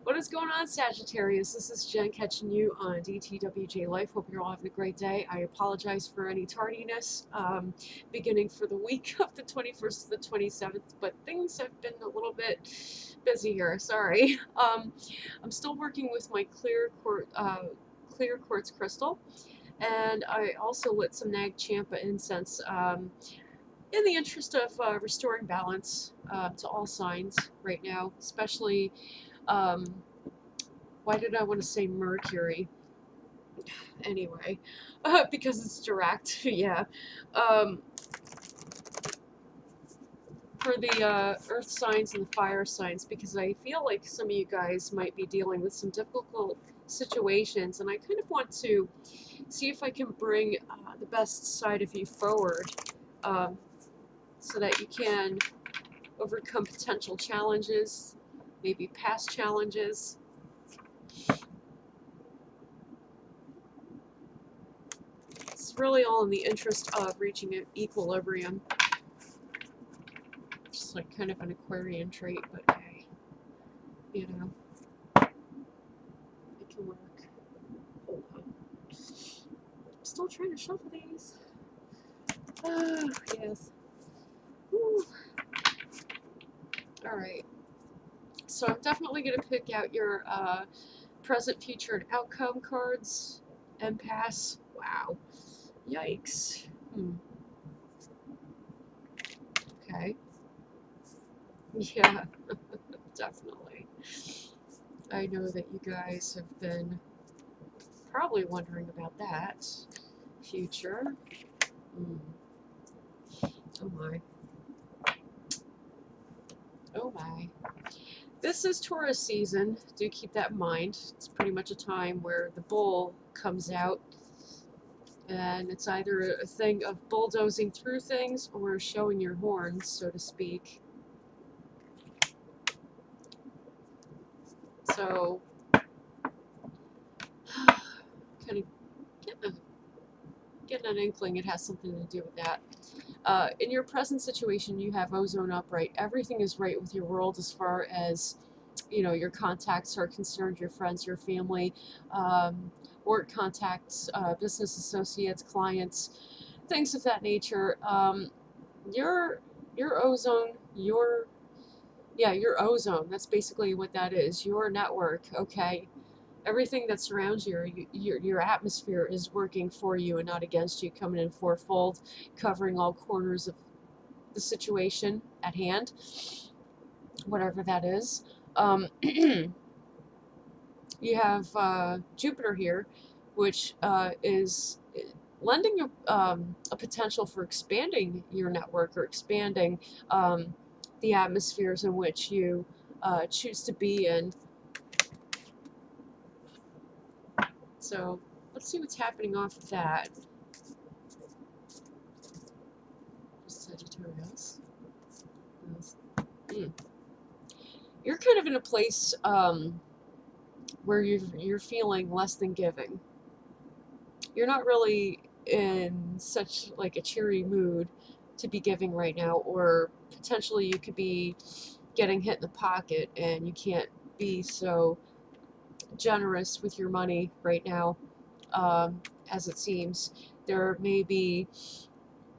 What is going on, Sagittarius? This is Jen catching you on DTWJ Life. Hope you're all having a great day. I apologize for any tardiness beginning for the week of the 21st to the 27th, but things have been a little bit busy here. Sorry. I'm still working with my clear quartz crystal, and I also lit some Nag Champa incense in the interest of restoring balance to all signs right now, especially. Um, why did I want to say Mercury? Anyway, because it's direct, yeah. Um, for the earth signs and the fire signs, because I feel like some of you guys might be dealing with some difficult situations, and I kind of want to see if I can bring the best side of you forward um, so that you can overcome potential challenges, maybe past challenges. It's really all in the interest of reaching an equilibrium. Just like kind of an Aquarian trait, but hey, you know, it can work. Hold on. I'm still trying to shuffle these. Oh, yes. Whew. All right. So I'm definitely going to pick out your present, future, and outcome cards. Empass. Wow. Yikes. Okay. Yeah, definitely. I know that you guys have been probably wondering about that. Future. Oh my. Oh my. This is Taurus season. Do keep that in mind. It's pretty much a time where the bull comes out, and it's either a thing of bulldozing through things or showing your horns, so to speak. So, kind of getting an inkling it has something to do with that. In your present situation, you have ozone upright. Everything is right with your world as far as, you know, your contacts are concerned, your friends, your family, work contacts, business associates, clients, things of that nature. Your ozone, your ozone. That's basically what that is. Your network. Okay, everything that surrounds you, your atmosphere is working for you and not against you, coming in fourfold, covering all corners of the situation at hand, whatever that is. You have Jupiter here, which is lending a potential for expanding your network or expanding the atmospheres in which you choose to be in. So let's see what's happening off of that. Sagittarius. You're kind of in a place where you're feeling less than giving. You're not really in such like a cheery mood to be giving right now, or potentially you could be getting hit in the pocket and you can't be so generous with your money right now, as it seems. There may be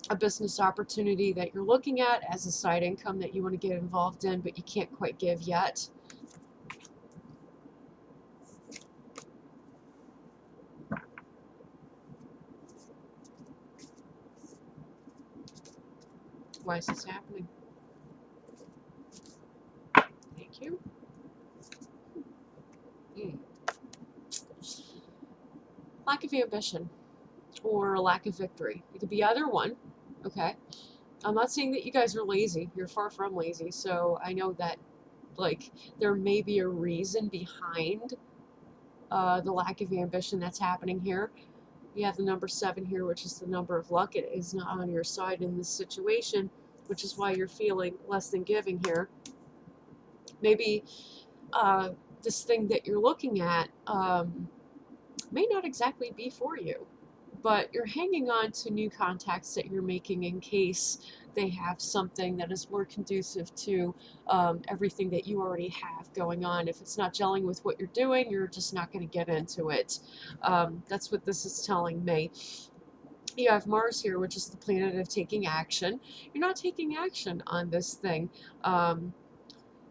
a business opportunity that you're looking at as a side income that you want to get involved in, but you can't quite give yet. Why is this happening? Thank you. Lack of ambition or lack of victory. It could be either one, okay? I'm not saying that you guys are lazy. You're far from lazy. So I know that, like, there may be a reason behind the lack of ambition that's happening here. You have the number 7 here, which is the number of luck. It is not on your side in this situation, which is why you're feeling less than giving here. Maybe this thing that you're looking at may not exactly be for you. but you're hanging on to new contacts that you're making in case they have something that is more conducive to everything that you already have going on. If it's not gelling with what you're doing, you're just not going to get into it. That's what this is telling me. You have Mars here, which is the planet of taking action. You're not taking action on this thing. And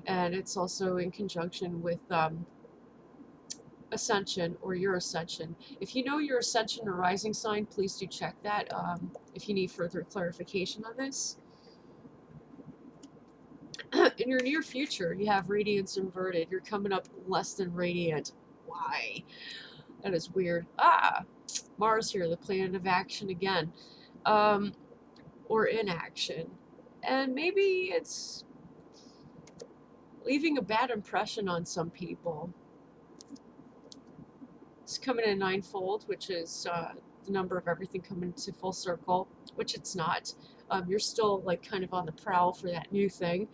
it's also in conjunction with Ascension or your Ascension. If you know your Ascension or rising sign, please do check that if you need further clarification on this. In your near future, you have Radiance inverted. You're coming up less than radiant. Why? That is weird. Mars here, the planet of action again. Or inaction. And maybe it's leaving a bad impression on some people. It's coming in ninefold, which is the number of everything coming to full circle, which it's not. You're still like kind of on the prowl for that new thing.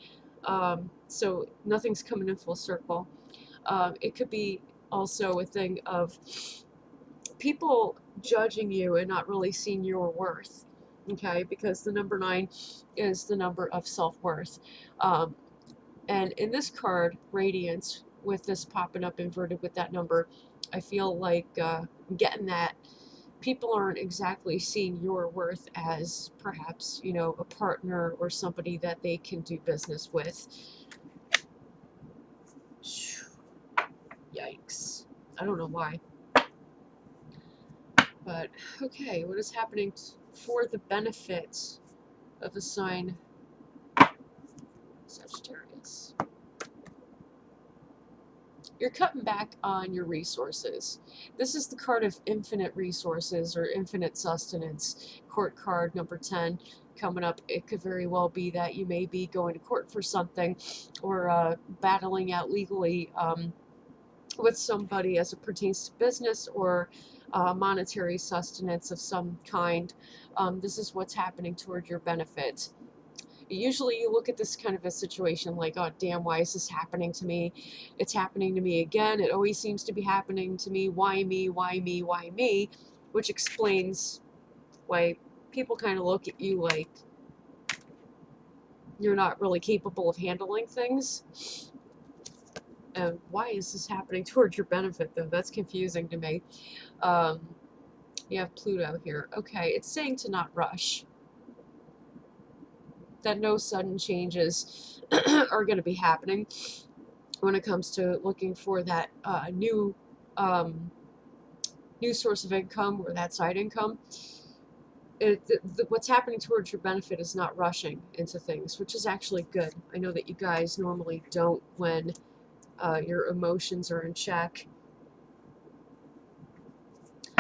So nothing's coming in full circle. It could be also a thing of people judging you and not really seeing your worth. Okay, because the number 9 is the number of self-worth. And in this card, Radiance, with this popping up inverted with that number, I feel like I'm getting that people aren't exactly seeing your worth as perhaps, you know, a partner or somebody that they can do business with. Yikes. I don't know why. But, okay, what is happening for the benefit of the sign Sagittarius? You're cutting back on your resources. This is the card of infinite resources or infinite sustenance. Court card number 10 coming up. It could very well be that you may be going to court for something or battling out legally with somebody as it pertains to business or monetary sustenance of some kind. This is what's happening toward your benefit. Usually you look at this kind of a situation like, oh damn, why is this happening to me? It's happening to me again. It always seems to be happening to me. Why me? Why me? Why me? Which explains why people kind of look at you like you're not really capable of handling things. And why is this happening towards your benefit, though? That's confusing to me. You have Pluto here. Okay, it's saying to not rush. That no sudden changes are going to be happening when it comes to looking for that new source of income or that side income. What's happening towards your benefit is not rushing into things, which is actually good. I know that you guys normally don't when your emotions are in check.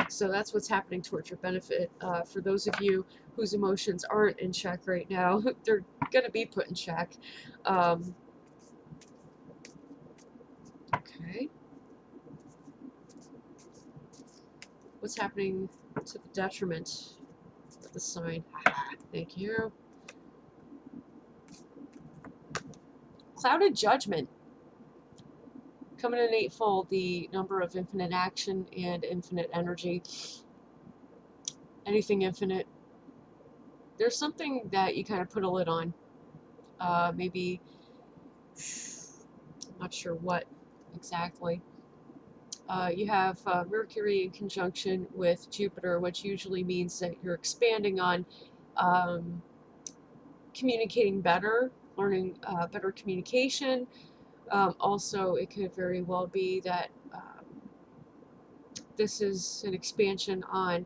So that's what's happening towards your benefit. For those of you whose emotions aren't in check right now, they're going to be put in check. Okay. What's happening to the detriment of the sign? Thank you. Clouded judgment. Coming in eightfold, the number of infinite action and infinite energy. Anything infinite. There's something that you kind of put a lid on. Maybe, I'm not sure what exactly. You have Mercury in conjunction with Jupiter, which usually means that you're expanding on communicating better, learning better communication. Also, it could very well be that this is an expansion on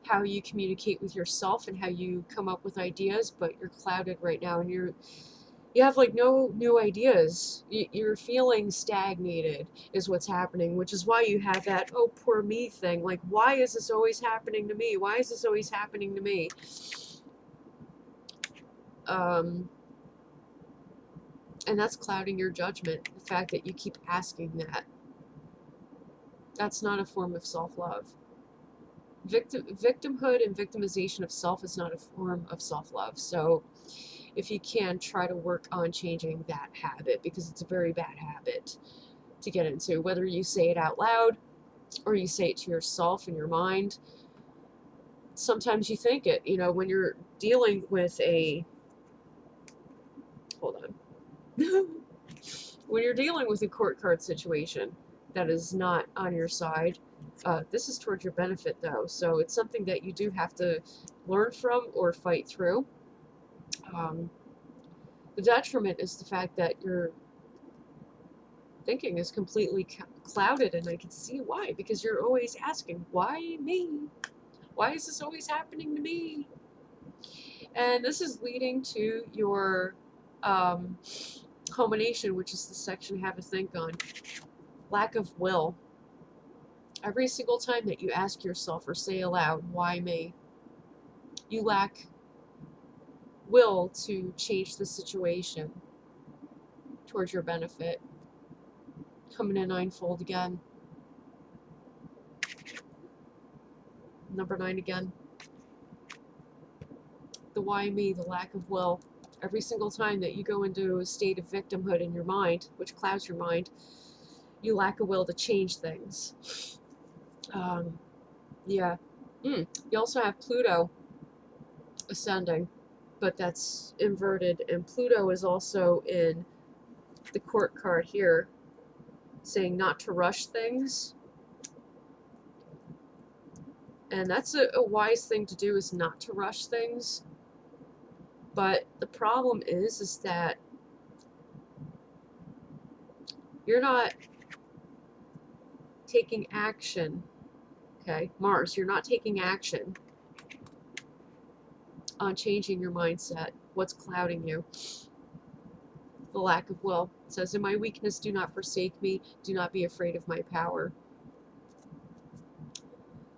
how you communicate with yourself and how you come up with ideas, but you're clouded right now and you have like no new ideas. You're feeling stagnated is what's happening, which is why you have that, oh, poor me thing. Like, why is this always happening to me? Why is this always happening to me? And that's clouding your judgment, the fact that you keep asking that. That's not a form of self-love. Victimhood and victimization of self is not a form of self-love. So if you can, try to work on changing that habit, because it's a very bad habit to get into, whether you say it out loud or you say it to yourself in your mind. sometimes you think it, you know, when you're dealing with a, hold on, when you're dealing with a court card situation that is not on your side, this is towards your benefit though, so it's something that you do have to learn from or fight through. The detriment is the fact that your thinking is completely clouded, and I can see why, because you're always asking, why me? Why is this always happening to me? And this is leading to your culmination, which is the section have a think on. Lack of will. Every single time that you ask yourself or say aloud, why me? You lack will to change the situation towards your benefit. Coming in ninefold again. Number 9 again. The why me, the lack of will. Every single time that you go into a state of victimhood in your mind, which clouds your mind, you lack a will to change things. Yeah. You also have Pluto ascending, but that's inverted, and Pluto is also in the court card here, saying not to rush things. And that's a wise thing to do, is not to rush things. But the problem is that you're not taking action. Okay, Mars, you're not taking action on changing your mindset. What's clouding you? The lack of will. It says, in my weakness, do not forsake me. Do not be afraid of my power.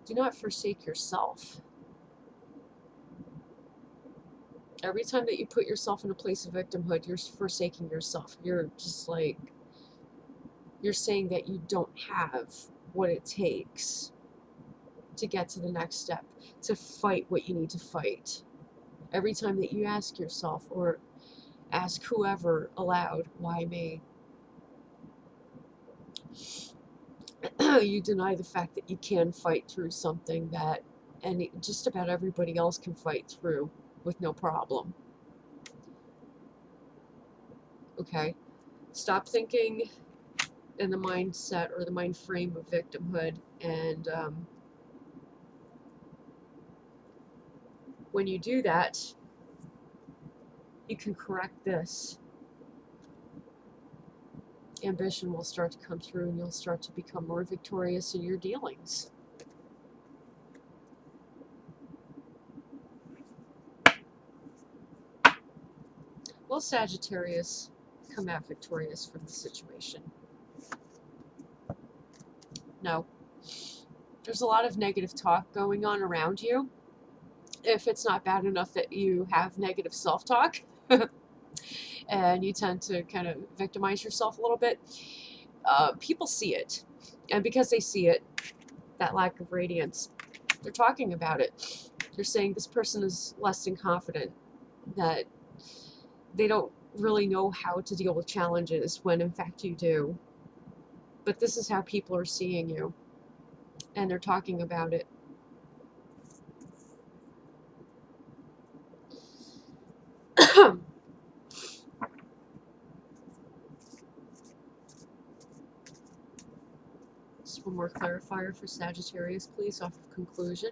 Do not forsake yourself. Every time that you put yourself in a place of victimhood, you're forsaking yourself. You're just like, you're saying that you don't have what it takes to get to the next step, to fight what you need to fight. Every time that you ask yourself or ask whoever aloud, why me? You deny the fact that you can fight through something that just about everybody else can fight through with no problem. Okay? Stop thinking in the mindset or the mind frame of victimhood, and when you do that, you can correct this. Ambition will start to come through, and you'll start to become more victorious in your dealings. Will Sagittarius come out victorious from the situation? No. There's a lot of negative talk going on around you. If it's not bad enough that you have negative self-talk and you tend to kind of victimize yourself a little bit, people see it. And because they see it, that lack of radiance, they're talking about it. They're saying this person is less than confident, that they don't really know how to deal with challenges, when in fact you do. But this is how people are seeing you, and they're talking about it. Just one more clarifier for Sagittarius, please, off of conclusion.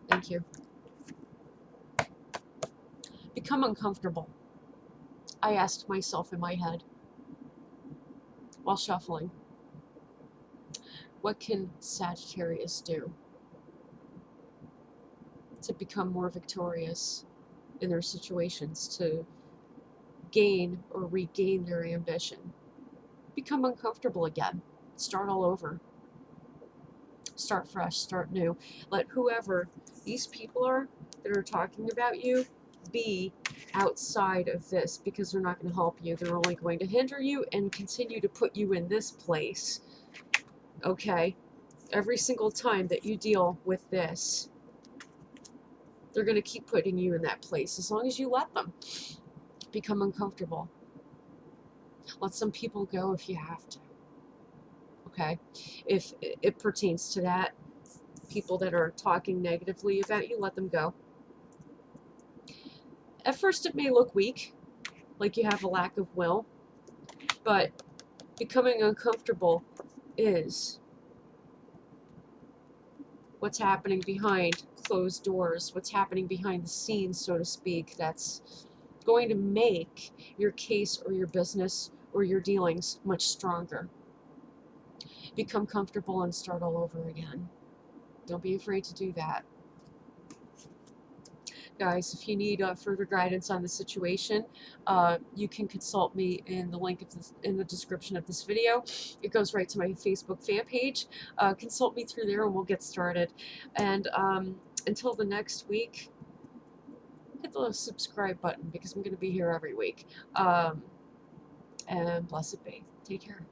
Thank you. Become uncomfortable. I asked myself in my head while shuffling, what can Sagittarius do to become more victorious in their situations, to gain or regain their ambition? Become uncomfortable again. Start all over. Start fresh, start new. Let whoever these people are that are talking about you be outside of this, because they're not going to help you. They're only going to hinder you and continue to put you in this place. Okay? Every single time that you deal with this, they're going to keep putting you in that place as long as you let them. Become uncomfortable. Let some people go if you have to. okay? If it pertains to that, people that are talking negatively about you, let them go. At first it may look weak, like you have a lack of will, but becoming uncomfortable is what's happening behind closed doors, what's happening behind the scenes, so to speak, that's going to make your case or your business or your dealings much stronger. Become comfortable and start all over again. Don't be afraid to do that. Guys, if you need further guidance on the situation, you can consult me in the link of this, in the description of this video. It goes right to my Facebook fan page. Consult me through there and we'll get started. And until the next week, hit the subscribe button because I'm going to be here every week. And blessed be. Take care.